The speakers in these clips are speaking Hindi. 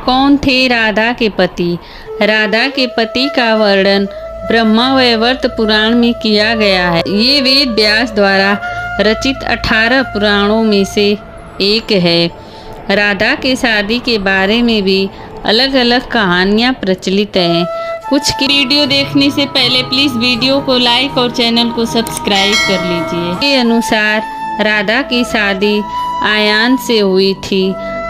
कौन थे राधा के पति? राधा के पति का वर्णन ब्रह्मावैवर्त पुराण में किया गया है। ये वेद व्यास द्वारा रचित 18 पुराणों में से एक है। राधा के शादी के बारे में भी अलग अलग कहानियाँ प्रचलित हैं। कुछ की वीडियो देखने से पहले प्लीज़ वीडियो को लाइक और चैनल को सब्सक्राइब कर लीजिए। के अनुसार राधा की शादी आयान से हुई थी।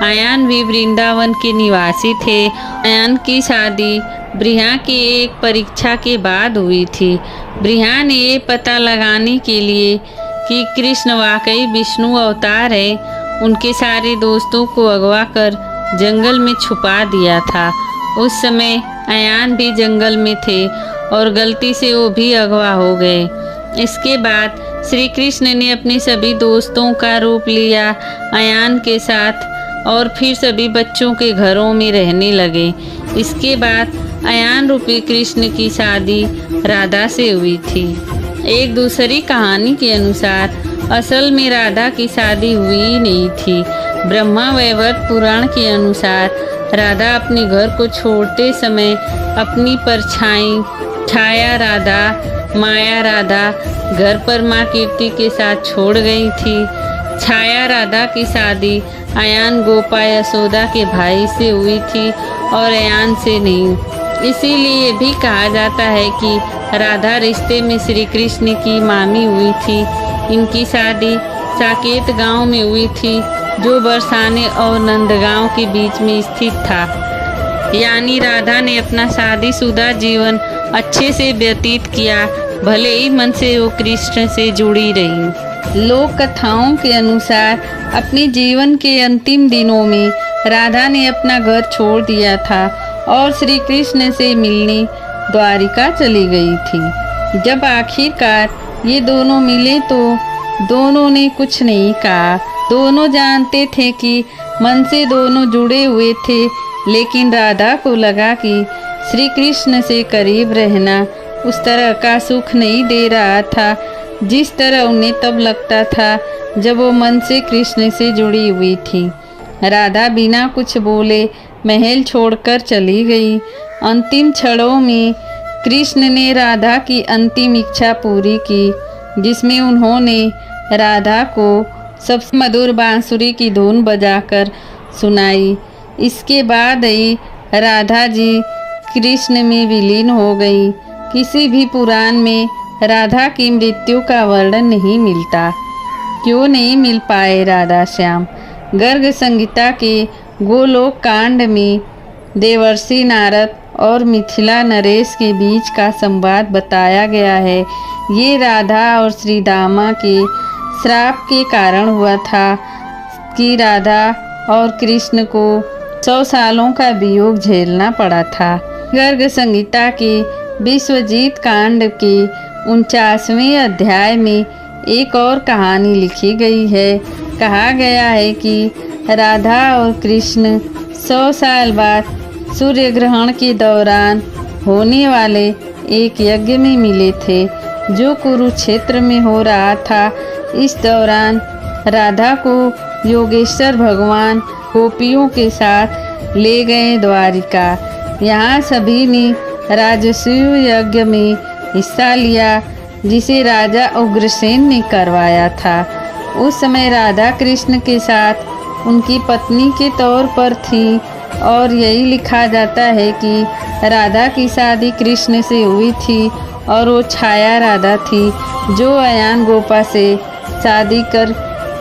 आयान भी वृंदावन के निवासी थे। आयान की शादी ब्रिहा की एक परीक्षा के बाद हुई थी। ब्रिहा ने ये पता लगाने के लिए कि कृष्ण वाकई विष्णु अवतार है, उनके सारे दोस्तों को अगवा कर जंगल में छुपा दिया था। उस समय आयान भी जंगल में थे और गलती से वो भी अगवा हो गए। इसके बाद श्री कृष्ण ने अपने सभी दोस्तों का रूप लिया आयान के साथ और फिर सभी बच्चों के घरों में रहने लगे। इसके बाद आयान रूपी कृष्ण की शादी राधा से हुई थी। एक दूसरी कहानी के अनुसार असल में राधा की शादी हुई नहीं थी। ब्रह्मावैवर्त पुराण के अनुसार राधा अपने घर को छोड़ते समय अपनी परछाई छाया राधा, माया राधा घर पर माँ कीर्ति के साथ छोड़ गई थी। छाया राधा की शादी आयान गोपा यशोदा के भाई से हुई थी और आयान से नहीं। इसीलिए भी कहा जाता है कि राधा रिश्ते में श्री कृष्ण की मामी हुई थी। इनकी शादी साकेत गांव में हुई थी, जो बरसाने और नंदगांव के बीच में स्थित था। यानी राधा ने अपना शादीशुदा जीवन अच्छे से व्यतीत किया, भले ही मन से वो कृष्ण से जुड़ी रही। लोक कथाओं के अनुसार अपने जीवन के अंतिम दिनों में राधा ने अपना घर छोड़ दिया था और श्री कृष्ण से मिलने द्वारिका चली गई थी। जब आखिरकार ये दोनों मिले तो दोनों ने कुछ नहीं कहा। दोनों जानते थे कि मन से दोनों जुड़े हुए थे, लेकिन राधा को लगा कि श्री कृष्ण से करीब रहना उस तरह का सुख नहीं दे रहा था जिस तरह उन्हें तब लगता था जब वो मन से कृष्ण से जुड़ी हुई थी। राधा बिना कुछ बोले महल छोड़कर चली गई। अंतिम क्षणों में कृष्ण ने राधा की अंतिम इच्छा पूरी की, जिसमें उन्होंने राधा को सबसे मधुर बांसुरी की धुन बजाकर सुनाई। इसके बाद ही राधा जी कृष्ण में विलीन हो गई। किसी भी पुराण में राधा की मृत्यु का वर्णन नहीं मिलता। क्यों नहीं मिल पाए राधा श्याम? गर्ग संहिता के गोलोक कांड में देवर्षि नारद और मिथिला नरेश के बीच का संवाद बताया गया है। ये राधा और श्री दामा के श्राप के कारण हुआ था कि राधा और कृष्ण को 100 सालों का वियोग झेलना पड़ा था। गर्ग संहिता के विश्वजीत कांड के 49वें अध्याय में एक और कहानी लिखी गई है। कहा गया है कि राधा और कृष्ण 100 साल बाद सूर्य ग्रहण के दौरान होने वाले एक यज्ञ में मिले थे, जो कुरुक्षेत्र में हो रहा था। इस दौरान राधा को योगेश्वर भगवान गोपियों के साथ ले गए द्वारिका। यहाँ सभी ने राजसूय यज्ञ में हिस्सा लिया, जिसे राजा उग्रसेन ने करवाया था। उस समय राधा कृष्ण के साथ उनकी पत्नी के तौर पर थी और यही लिखा जाता है कि राधा की शादी कृष्ण से हुई थी और वो छाया राधा थी, जो आयान गोपा से शादी कर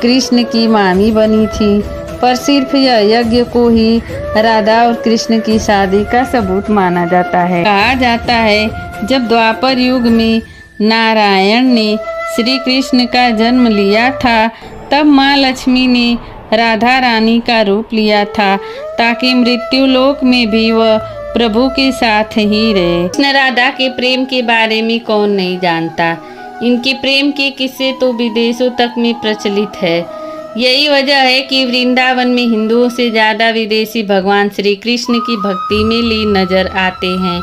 कृष्ण की मामी बनी थी। पर सिर्फ यह यज्ञ को ही राधा और कृष्ण की शादी का सबूत माना जाता है। कहा जाता है जब द्वापर युग में नारायण ने श्री कृष्ण का जन्म लिया था, तब माँ लक्ष्मी ने राधा रानी का रूप लिया था, ताकि मृत्यु लोक में भी वह प्रभु के साथ ही रहे। कृष्ण राधा के प्रेम के बारे में कौन नहीं जानता। इनके प्रेम के किस्से तो विदेशों तक में प्रचलित है। यही वजह है कि वृंदावन में हिंदुओं से ज़्यादा विदेशी भगवान श्री कृष्ण की भक्ति में लीन नजर आते हैं।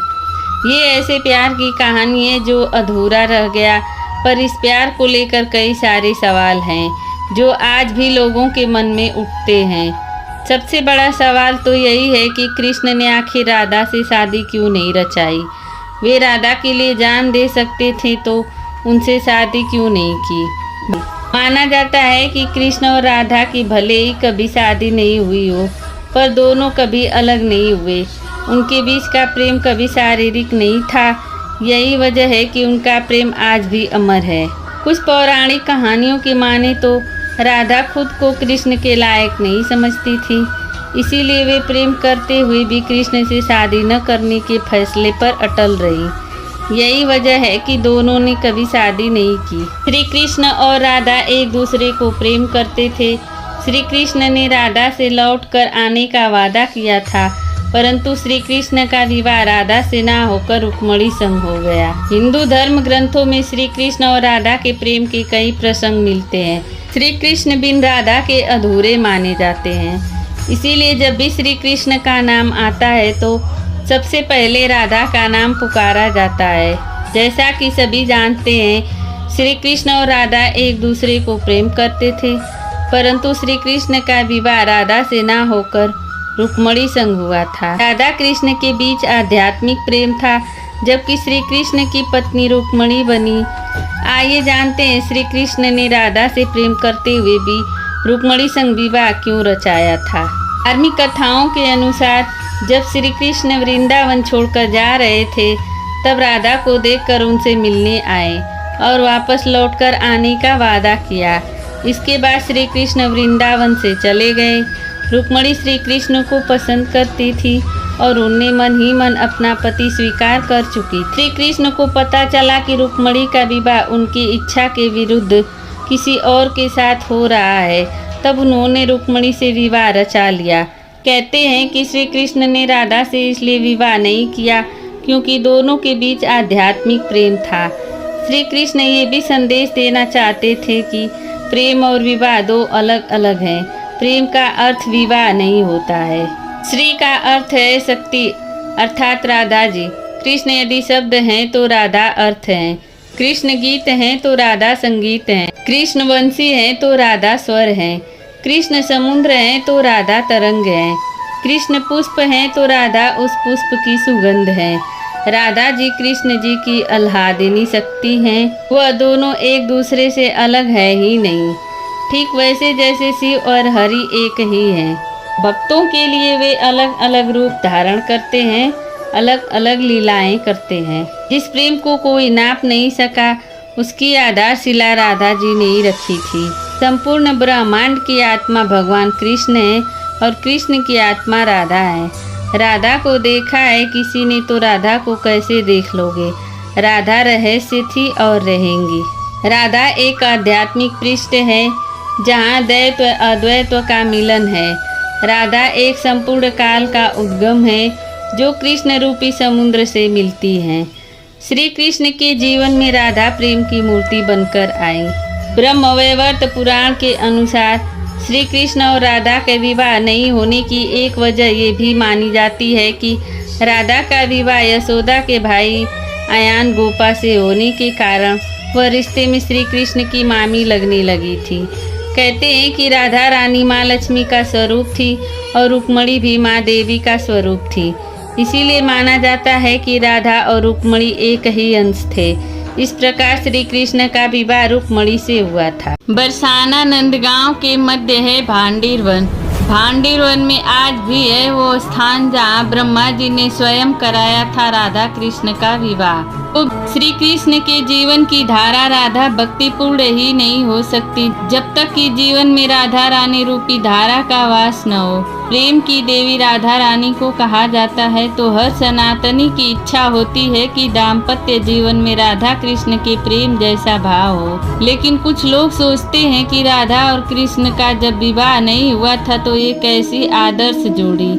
ये ऐसे प्यार की कहानी है जो अधूरा रह गया, पर इस प्यार को लेकर कई सारे सवाल हैं जो आज भी लोगों के मन में उठते हैं। सबसे बड़ा सवाल तो यही है कि कृष्ण ने आखिर राधा से शादी क्यों नहीं रचाई। वे राधा के लिए जान दे सकते थे तो उनसे शादी क्यों नहीं की। माना जाता है कि कृष्ण और राधा की भले ही कभी शादी नहीं हुई हो, पर दोनों कभी अलग नहीं हुए। उनके बीच का प्रेम कभी शारीरिक नहीं था। यही वजह है कि उनका प्रेम आज भी अमर है। कुछ पौराणिक कहानियों की माने तो राधा खुद को कृष्ण के लायक नहीं समझती थी, इसीलिए वे प्रेम करते हुए भी कृष्ण से शादी न करने के फैसले पर अटल रही। यही वजह है कि दोनों ने कभी शादी नहीं की। श्री कृष्ण और राधा एक दूसरे को प्रेम करते थे। श्री कृष्ण ने राधा से लौटकर आने का वादा किया था, परंतु श्री कृष्ण का विवाह राधा से ना होकर रुक्मिणी संग हो गया। हिंदू धर्म ग्रंथों में श्री कृष्ण और राधा के प्रेम के कई प्रसंग मिलते हैं। श्री कृष्ण बिन राधा के अधूरे माने जाते हैं, इसीलिए जब भी श्री कृष्ण का नाम आता है तो सबसे पहले राधा का नाम पुकारा जाता है। जैसा कि सभी जानते हैं, श्री कृष्ण और राधा एक दूसरे को प्रेम करते थे, परंतु श्री कृष्ण का विवाह राधा से ना होकर रुक्मिणी संग हुआ था। राधा कृष्ण के बीच आध्यात्मिक प्रेम था, जबकि श्री कृष्ण की पत्नी रुक्मिणी बनी। आइए जानते हैं श्री कृष्ण ने राधा से प्रेम करते हुए भी रुक्मिणी संग विवाह क्यों रचाया था। धार्मिक कथाओं के अनुसार जब श्री कृष्ण वृंदावन छोड़कर जा रहे थे, तब राधा को देखकर उनसे मिलने आए और वापस लौटकर आने का वादा किया। इसके बाद श्री कृष्ण वृंदावन से चले गए। रुक्मिणी श्री कृष्ण को पसंद करती थी और उन्हें मन ही मन अपना पति स्वीकार कर चुकी। श्री कृष्ण को पता चला कि रुक्मिणी का विवाह उनकी इच्छा के विरुद्ध किसी और के साथ हो रहा है, तब उन्होंने रुक्मिणी से विवाह रचा लिया। कहते हैं कि श्री कृष्ण ने राधा से इसलिए विवाह नहीं किया क्योंकि दोनों के बीच आध्यात्मिक प्रेम था। श्री कृष्ण ये भी संदेश देना चाहते थे कि प्रेम और विवाह दो अलग अलग हैं। प्रेम का अर्थ विवाह नहीं होता है। श्री का अर्थ है शक्ति, अर्थात राधा जी। कृष्ण यदि शब्द हैं तो राधा अर्थ हैं। कृष्ण गीत हैं तो राधा संगीत हैं। कृष्ण वंशी हैं तो राधा स्वर हैं। कृष्ण समुद्र हैं तो राधा तरंग हैं। कृष्ण पुष्प हैं तो राधा उस पुष्प की सुगंध है। राधा जी कृष्ण जी की आह्लादिनी शक्ति हैं। वह दोनों एक दूसरे से अलग है ही नहीं, ठीक वैसे जैसे शिव और हरि एक ही हैं। भक्तों के लिए वे अलग अलग रूप धारण करते हैं, अलग अलग लीलाएं करते हैं। जिस प्रेम को कोई नाप नहीं सका, उसकी आधारशिला राधा जी ने ही रखी थी। संपूर्ण ब्रह्मांड की आत्मा भगवान कृष्ण है और कृष्ण की आत्मा राधा है। राधा को देखा है किसी ने तो राधा को कैसे देख लोगे। राधा रहस्य थी और रहेंगी। राधा एक आध्यात्मिक पृष्ठ है जहाँ द्वैत व अद्वैत का मिलन है। राधा एक संपूर्ण काल का उद्गम है जो कृष्ण रूपी समुद्र से मिलती हैं। श्री कृष्ण के जीवन में राधा प्रेम की मूर्ति बनकर आई। ब्रह्मवैवर्त पुराण के अनुसार श्री कृष्ण और राधा के विवाह नहीं होने की एक वजह ये भी मानी जाती है कि राधा का विवाह यशोदा के भाई आयान गोपा से होने के कारण वह रिश्ते में श्री कृष्ण की मामी लगने लगी थी। कहते हैं कि राधा रानी माँ लक्ष्मी का स्वरूप थी और रुक्मिणी भी माँ देवी का स्वरूप थी। इसीलिए माना जाता है कि राधा और रुक्मिणी एक ही अंश थे। इस प्रकार श्री कृष्ण का विवाह रुक्मिणी से हुआ था। बरसाना नंदगांव के मध्य है भांडीर वन। भांडीर वन में आज भी है वो स्थान जहाँ ब्रह्मा जी ने स्वयं कराया था राधा कृष्ण का विवाह। तो श्री कृष्ण के जीवन की धारा राधा भक्तिपूर्ण ही नहीं हो सकती जब तक कि जीवन में राधा रानी रूपी धारा का वास न हो। प्रेम की देवी राधा रानी को कहा जाता है तो हर सनातनी की इच्छा होती है कि दाम्पत्य जीवन में राधा कृष्ण के प्रेम जैसा भाव हो। लेकिन कुछ लोग सोचते हैं कि राधा और कृष्ण का जब विवाह नहीं हुआ था तो ये कैसी आदर्श जोड़ी।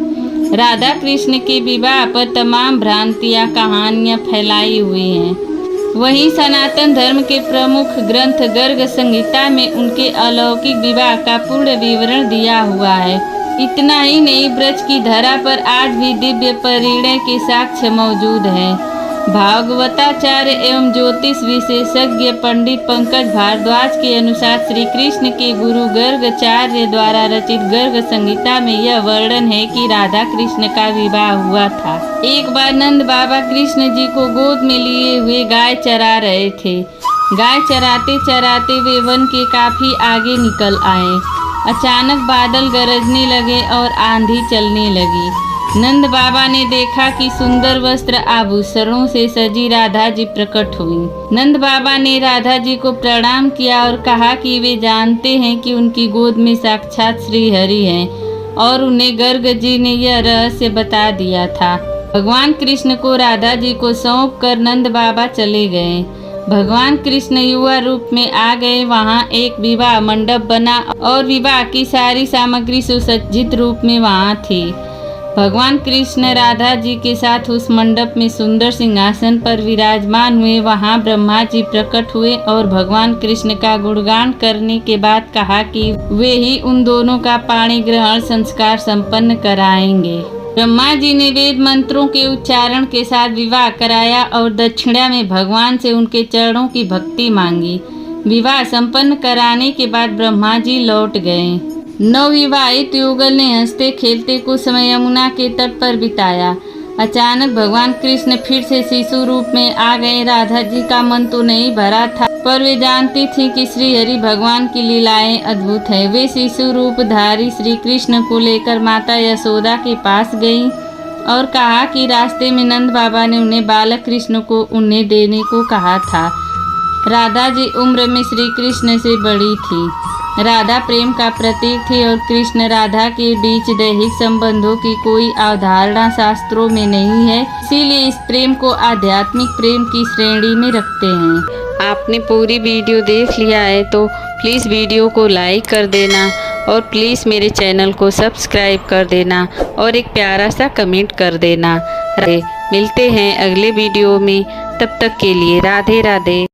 राधा कृष्ण के विवाह पर तमाम भ्रांतियां कहानियां फैलाई हुई हैं। वहीं सनातन धर्म के प्रमुख ग्रंथ गर्ग संहिता में उनके अलौकिक विवाह का पूर्ण विवरण दिया हुआ है। इतना ही नहीं, ब्रज की धरा पर आज भी दिव्य परिणय के साक्ष्य मौजूद हैं। भागवताचार्य एवं ज्योतिष विशेषज्ञ पंडित पंकज भारद्वाज के अनुसार श्री कृष्ण के गुरु गर्गाचार्य द्वारा रचित गर्ग संहिता में यह वर्णन है कि राधा कृष्ण का विवाह हुआ था। एक बार नंद बाबा कृष्ण जी को गोद में लिए हुए गाय चरा रहे थे। गाय चराते चराते वे वन के काफी आगे निकल आए। अचानक बादल गरजने लगे और आंधी चलने लगी। नंद बाबा ने देखा कि सुंदर वस्त्र आभूषणों से सजी राधा जी प्रकट हुई। नंद बाबा ने राधा जी को प्रणाम किया और कहा कि वे जानते हैं कि उनकी गोद में साक्षात श्री हरि हैं और उन्हें गर्ग जी ने यह रहस्य बता दिया था। भगवान कृष्ण को राधा जी को सौंप कर नंद बाबा चले गए। भगवान कृष्ण युवा रूप में आ गए। वहाँ एक विवाह मंडप बना और विवाह की सारी सामग्री सुसज्जित रूप में वहाँ थी। भगवान कृष्ण राधा जी के साथ उस मंडप में सुंदर सिंहासन पर विराजमान हुए। वहाँ ब्रह्मा जी प्रकट हुए और भगवान कृष्ण का गुणगान करने के बाद कहा कि वे ही उन दोनों का पाणी ग्रहण संस्कार संपन्न कराएंगे। ब्रह्मा जी ने वेद मंत्रों के उच्चारण के साथ विवाह कराया और दक्षिणा में भगवान से उनके चरणों की भक्ति मांगी। विवाह संपन्न कराने के बाद ब्रह्मा जी लौट गए। नवविवाहित युगल ने हंसते खेलते कुछ समय यमुना के तट पर बिताया। अचानक भगवान कृष्ण फिर से शिशु रूप में आ गए। राधा जी का मन तो नहीं भरा था, पर वे जानती थी कि श्री हरि भगवान की लीलाएं अद्भुत है। वे शिशु रूपधारी श्री कृष्ण को लेकर माता यशोदा के पास गईं और कहा कि रास्ते में नंद बाबा ने उन्हें बालक कृष्ण को उन्हें देने को कहा था। राधा जी उम्र में श्री कृष्ण से बड़ी थी। राधा प्रेम का प्रतीक थी और कृष्ण राधा के बीच दैहिक संबंधों की कोई अवधारणा शास्त्रों में नहीं है, इसीलिए इस प्रेम को आध्यात्मिक प्रेम की श्रेणी में रखते हैं। आपने पूरी वीडियो देख लिया है तो प्लीज़ वीडियो को लाइक कर देना और प्लीज़ मेरे चैनल को सब्सक्राइब कर देना और एक प्यारा सा कमेंट कर देना। मिलते हैं अगले वीडियो में, तब तक के लिए राधे राधे।